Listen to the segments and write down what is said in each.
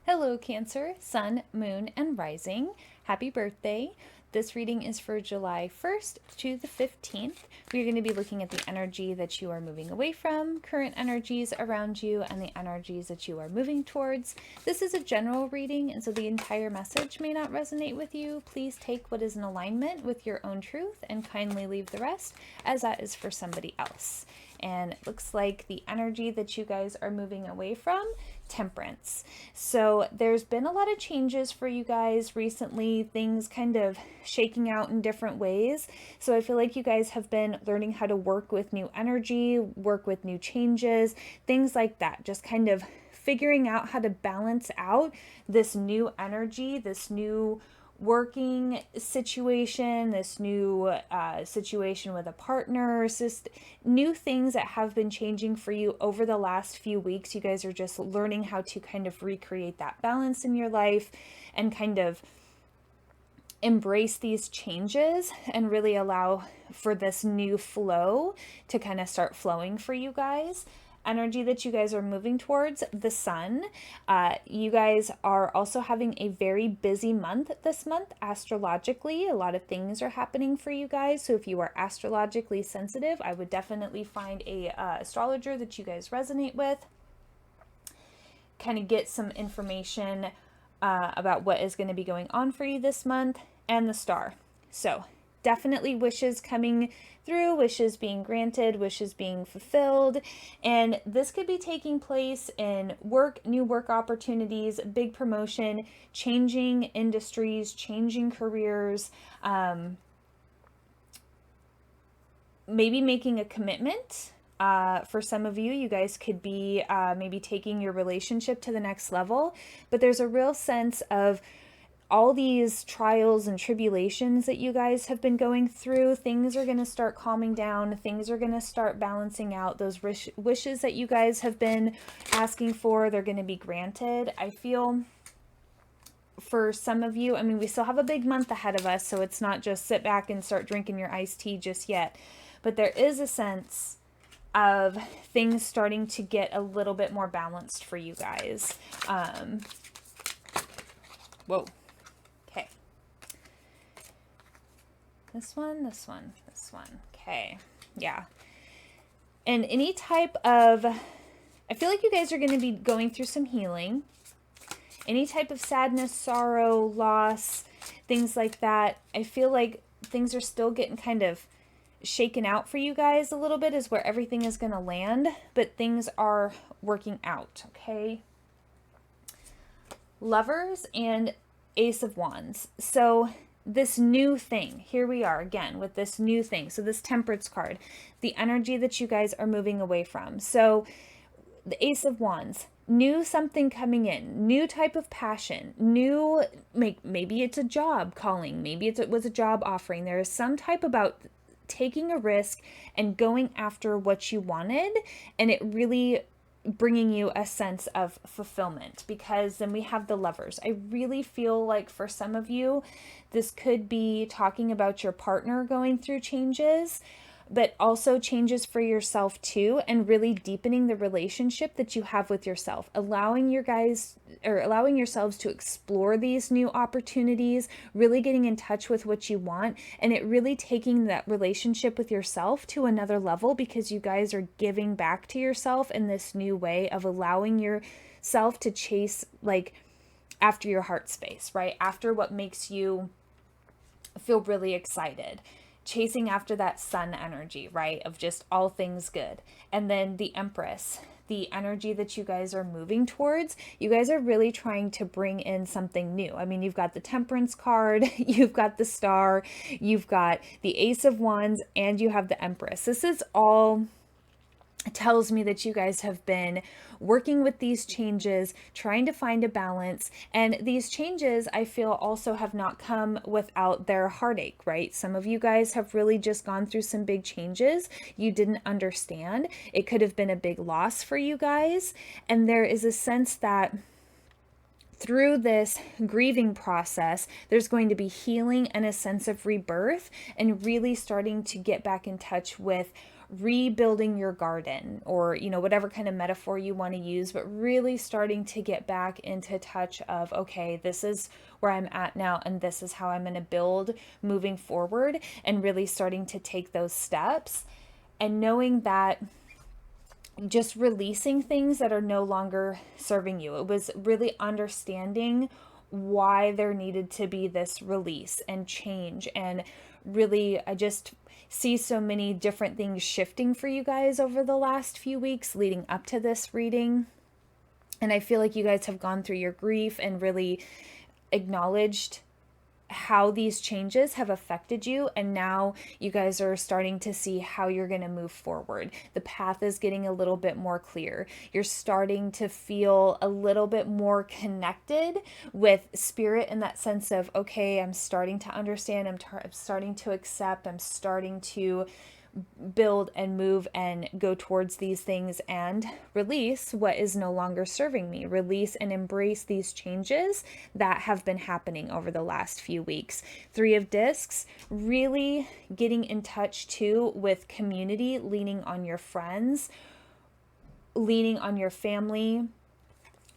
Hello, Cancer, Sun, Moon, and Rising. Happy birthday. This reading is for July 1st to the 15th. We're going to be looking at the energy that you are moving away from, current energies around you, and the energies that you are moving towards. This is a general reading, and so the entire message may not resonate with you. Please take what is in alignment with your own truth and kindly leave the rest, as that is for somebody else. And it looks like the energy that you guys are moving away from, Temperance. So there's been a lot of changes for you guys recently, things kind of shaking out in different ways. So I feel like you guys have been learning how to work with new energy, work with new changes, things like that. Just kind of figuring out how to balance out this new energy, this new working situation, this new situation with a partner, just new things that have been changing for you over the last few weeks. You guys are just learning how to kind of recreate that balance in your life and kind of embrace these changes and really allow for this new flow to kind of start flowing for you guys. Energy that you guys are moving towards, the sun. You guys are also having a very busy month this month astrologically. A lot of things are happening for you guys. So if you are astrologically sensitive, I would definitely find a astrologer that you guys resonate with. Kind of get some information about what is going to be going on for you this month, and the star. So definitely wishes coming through, wishes being granted, wishes being fulfilled. And this could be taking place in work, new work opportunities, big promotion, changing industries, changing careers, maybe making a commitment. For some of you, you guys could be maybe taking your relationship to the next level, but there's a real sense of all these trials and tribulations that you guys have been going through. Things are going to start calming down. Things are going to start balancing out. Those wishes that you guys have been asking for, they're going to be granted. I feel for some of you, I mean, we still have a big month ahead of us, so it's not just sit back and start drinking your iced tea just yet. But there is a sense of things starting to get a little bit more balanced for you guys. Whoa. Okay. This one. Okay. Yeah. And any type of, I feel like you guys are going to be going through some healing. Any type of sadness, sorrow, loss, things like that. I feel like things are still getting kind of shaken out for you guys a little bit, is where everything is going to land, but things are working out. Okay. Lovers and Ace of Wands. So this new thing, here we are again with this new thing. So this Temperance card, the energy that you guys are moving away from. So the Ace of Wands, new something coming in, new type of passion, new, maybe it's a job calling, maybe it was a job offering. There is some type about taking a risk and going after what you wanted, and it really bringing you a sense of fulfillment. Because then we have the Lovers. I really feel like for some of you, this could be talking about your partner going through changes, but also changes for yourself too, and really deepening the relationship that you have with yourself, allowing yourselves to explore these new opportunities, really getting in touch with what you want, and it really taking that relationship with yourself to another level, because you guys are giving back to yourself in this new way of allowing yourself to chase like after your heart space, right? After what makes you feel really excited, chasing after that sun energy, right? Of just all things good. And then the Empress, the energy that you guys are moving towards, you guys are really trying to bring in something new. I mean, you've got the Temperance card, you've got the Star, you've got the Ace of Wands, and you have the Empress. This is all tells me that you guys have been working with these changes, trying to find a balance. And these changes, I feel, also have not come without their heartache, right? Some of you guys have really just gone through some big changes you didn't understand. It could have been a big loss for you guys. And there is a sense that through this grieving process, there's going to be healing and a sense of rebirth, and really starting to get back in touch with rebuilding your garden, or, you know, whatever kind of metaphor you want to use, but really starting to get back into touch of, okay, this is where I'm at now, and this is how I'm going to build moving forward, and really starting to take those steps, and knowing that just releasing things that are no longer serving you. It was really understanding why there needed to be this release and change. And really, I just see so many different things shifting for you guys over the last few weeks leading up to this reading. And I feel like you guys have gone through your grief and really acknowledged how these changes have affected you, and now you guys are starting to see how you're going to move forward. The path is getting a little bit more clear. You're starting to feel a little bit more connected with spirit, in that sense of, okay, I'm starting to understand, I'm starting to accept, I'm starting to build and move and go towards these things and release what is no longer serving me. Release and embrace these changes that have been happening over the last few weeks. Three of Discs, really getting in touch too with community, leaning on your friends, leaning on your family.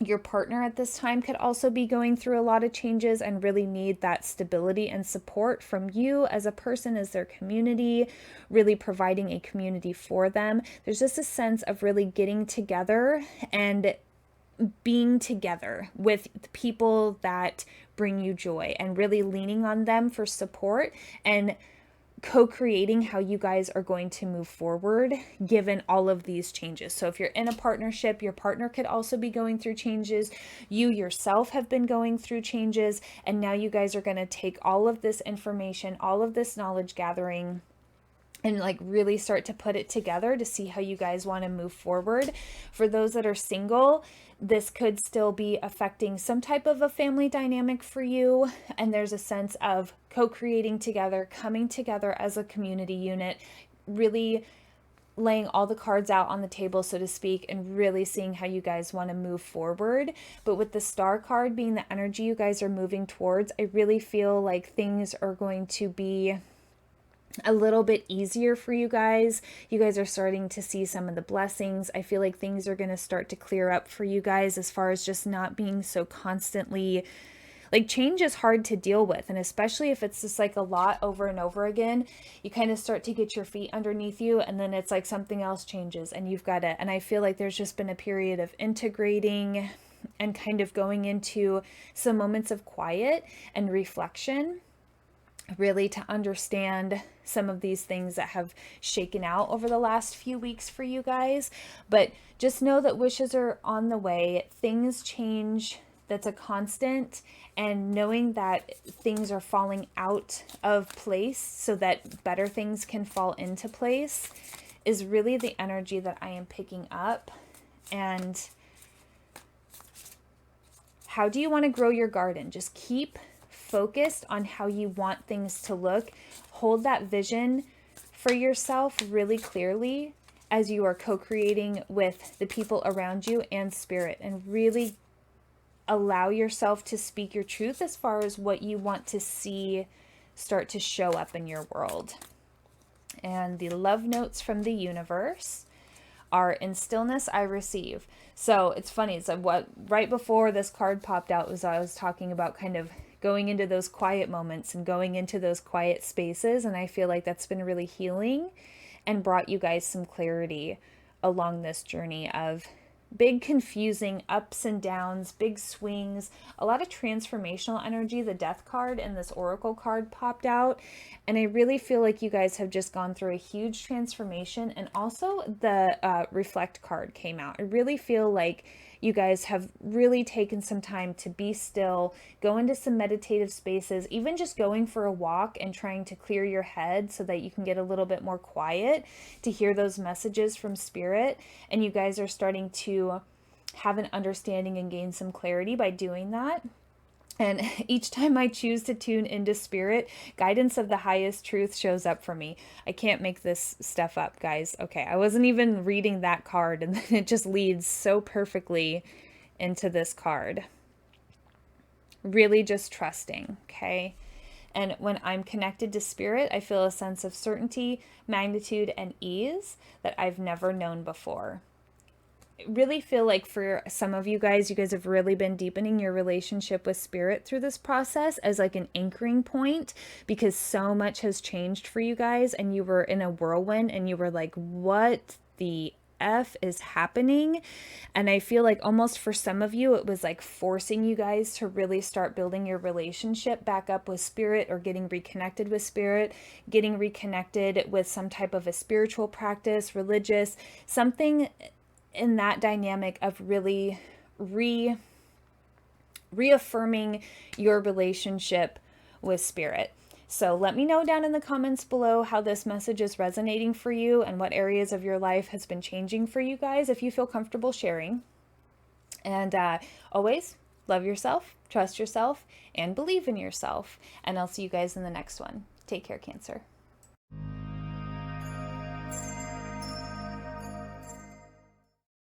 Your partner at this time could also be going through a lot of changes and really need that stability and support from you as a person, as their community, really providing a community for them. There's just a sense of really getting together and being together with the people that bring you joy, and really leaning on them for support and co-creating how you guys are going to move forward given all of these changes. So if you're in a partnership, your partner could also be going through changes. You yourself have been going through changes, and now you guys are going to take all of this information, all of this knowledge gathering, and like really start to put it together to see how you guys want to move forward. For those that are single, this could still be affecting some type of a family dynamic for you. And there's a sense of co-creating together, coming together as a community unit, really laying all the cards out on the table, so to speak, and really seeing how you guys want to move forward. But with the Star card being the energy you guys are moving towards, I really feel like things are going to be a little bit easier for you guys. You guys are starting to see some of the blessings. I feel like things are going to start to clear up for you guys, as far as just not being so constantly, like, change is hard to deal with. And especially if it's just like a lot over and over again, you kind of start to get your feet underneath you, and then it's like something else changes and you've got to, and I feel like there's just been a period of integrating and kind of going into some moments of quiet and reflection, really to understand some of these things that have shaken out over the last few weeks for you guys. But just know that wishes are on the way. Things change. That's a constant. And knowing that things are falling out of place so that better things can fall into place is really the energy that I am picking up. And how do you want to grow your garden? Just keep focused on how you want things to look. Hold that vision for yourself really clearly as you are co-creating with the people around you and spirit, and really allow yourself to speak your truth as far as what you want to see start to show up in your world. And the love notes from the universe are: in stillness I receive. So it's funny, it's like what right before this card popped out was I was talking about kind of going into those quiet moments and going into those quiet spaces, and I feel like that's been really healing and brought you guys some clarity along this journey of big confusing ups and downs, big swings, a lot of transformational energy. The Death card and this Oracle card popped out, and I really feel like you guys have just gone through a huge transformation. And also the Reflect card came out. I really feel like you guys have really taken some time to be still, go into some meditative spaces, even just going for a walk and trying to clear your head so that you can get a little bit more quiet to hear those messages from spirit. And you guys are starting to have an understanding and gain some clarity by doing that. And each time I choose to tune into spirit, guidance of the highest truth shows up for me. I can't make this stuff up, guys. Okay, I wasn't even reading that card, and then it just leads so perfectly into this card. Really just trusting, okay? And when I'm connected to spirit, I feel a sense of certainty, magnitude, and ease that I've never known before. Really feel like for some of you guys have really been deepening your relationship with spirit through this process as like an anchoring point, because so much has changed for you guys and you were in a whirlwind and you were like, what the F is happening? And I feel like almost for some of you, it was like forcing you guys to really start building your relationship back up with spirit, or getting reconnected with spirit, getting reconnected with some type of a spiritual practice, religious, something in that dynamic of really reaffirming your relationship with spirit. So let me know down in the comments below how this message is resonating for you and what areas of your life has been changing for you guys, if you feel comfortable sharing. And always love yourself, trust yourself, and believe in yourself. And I'll see you guys in the next one. Take care, Cancer.